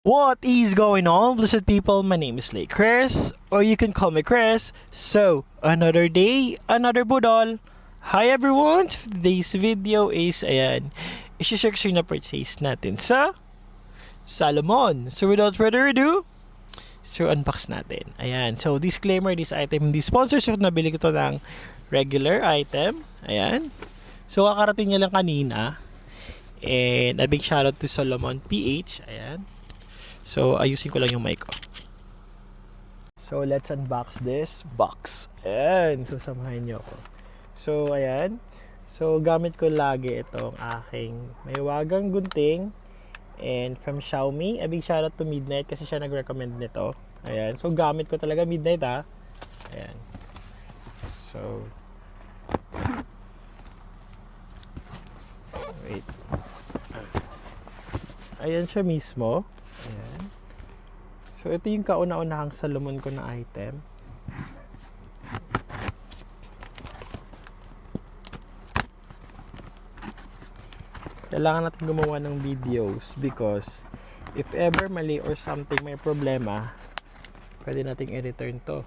What is going on, blessed people? My name is Lake Chris, or you can call me Chris. So, another day, another budol. Hi everyone! Today's video is, isi-share ko na purchase natin sa Salomon. So, without further ado, unbox natin. Ayan. So, disclaimer, this item hindi sponsorship, nabili ko to ng regular item. Ayan. So, kakarating niya lang kanina. And a big shoutout to Salomon PH. Ayan. So, ayusin ko lang yung mic ko. So, let's unbox this box. Ayan. So, samahan nyo ako. So, ayan. So, gamit ko lagi itong aking mahiwagang gunting. And from Xiaomi. A big shoutout to Midnight kasi siya nag-recommend nito. Ayan. So, gamit ko talaga Midnight ha. Ayan. So, wait. Ayan siya mismo. Ayan. So, ito yung kauna-unahang Salomon ko na item. Kailangan natin gumawa ng videos because if ever mali or something, may problema, pwede nating i-return to.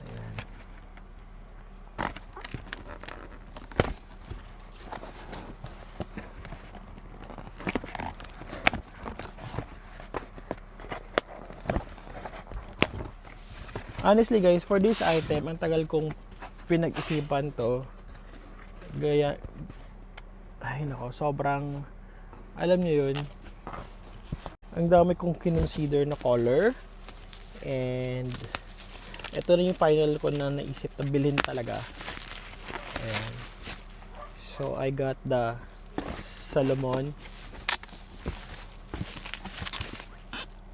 Ayan. Honestly guys, for this item, ang tagal kong pinag-isipan to. Gaya, ay nako, sobrang, alam nyo yun, ang dami kong kinonsider na color. And ito na yung final ko na naisip na bilhin talaga. Ayan. So I got the Salomon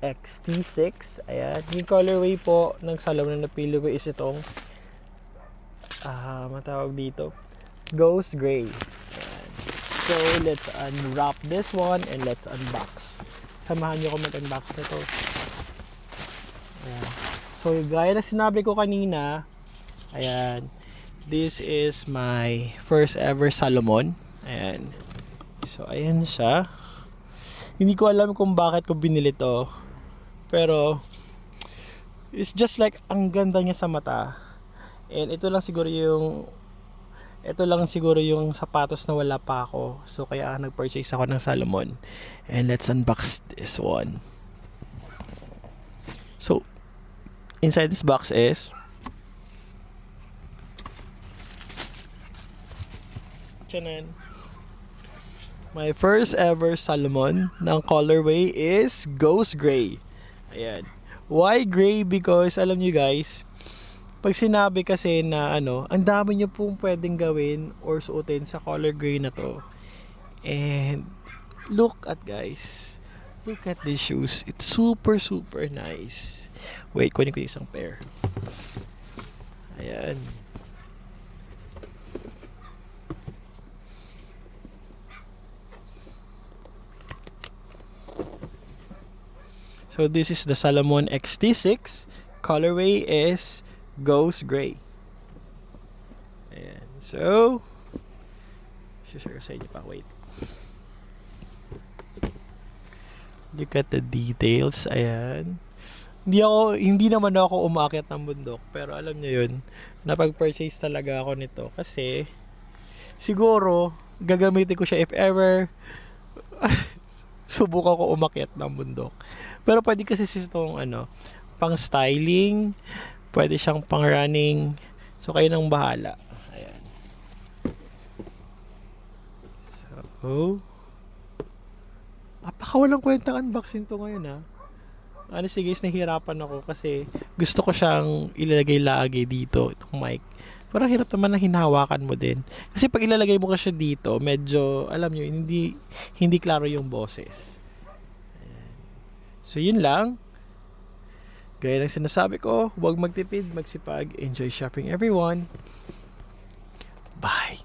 XT6. Ayan. Yung colorway po ng Salomon na napili ko is itong matawag dito, Ghost Gray. Ayan. So let's unwrap this one and let's unbox. Samahan nyo ko mag-unbox nito. Ayan. So gaya na sinabi ko kanina, ayan, this is my first ever Salomon. Ayan. So ayan siya. Hindi ko alam kung bakit ko binili to. Pero it's just like ang ganda niya sa mata. And ito lang siguro yung sapatos na wala pa ako. So kaya nag-purchase ako ng Salomon. And let's unbox this one. So inside this box is Chanan. My first ever Salomon ng colorway is Ghost Gray. Ayan. Why gray? Because alam nyo guys, pag sinabi kasi na ang dami nyo pong pwedeng gawin or suotin sa color gray na to. And look at guys. Look at these shoes. It's super nice. Wait, kunin ko yung isang pair. Ayan. So this is the Salomon XT6. Colorway is Ghost Gray. Ayan. So, share sa inyo pa. Wait. Look at the details. Ayan. Hindi naman ako umakyat ng bundok. Pero alam niyo yun, napag-purchase talaga ako nito. Kasi, siguro, gagamitin ko siya if ever subukan ko umakyat ng bundok. Pero pwede kasi itong pang styling, pwede siyang pang running. So kayo nang bahala. Ayan. So, apakawalang kwentang unboxing to ngayon ha. Honestly guys, nahihirapan ako kasi gusto ko siyang ilalagay lagi dito, itong mic. Parang hirap naman na hinahawakan mo din. Kasi pag ilalagay mo kasi dito, medyo, alam nyo, hindi klaro yung boses. Ayan. So yun lang. Gaya ng sinasabi ko, huwag magtipid, magsipag, enjoy shopping everyone. Bye!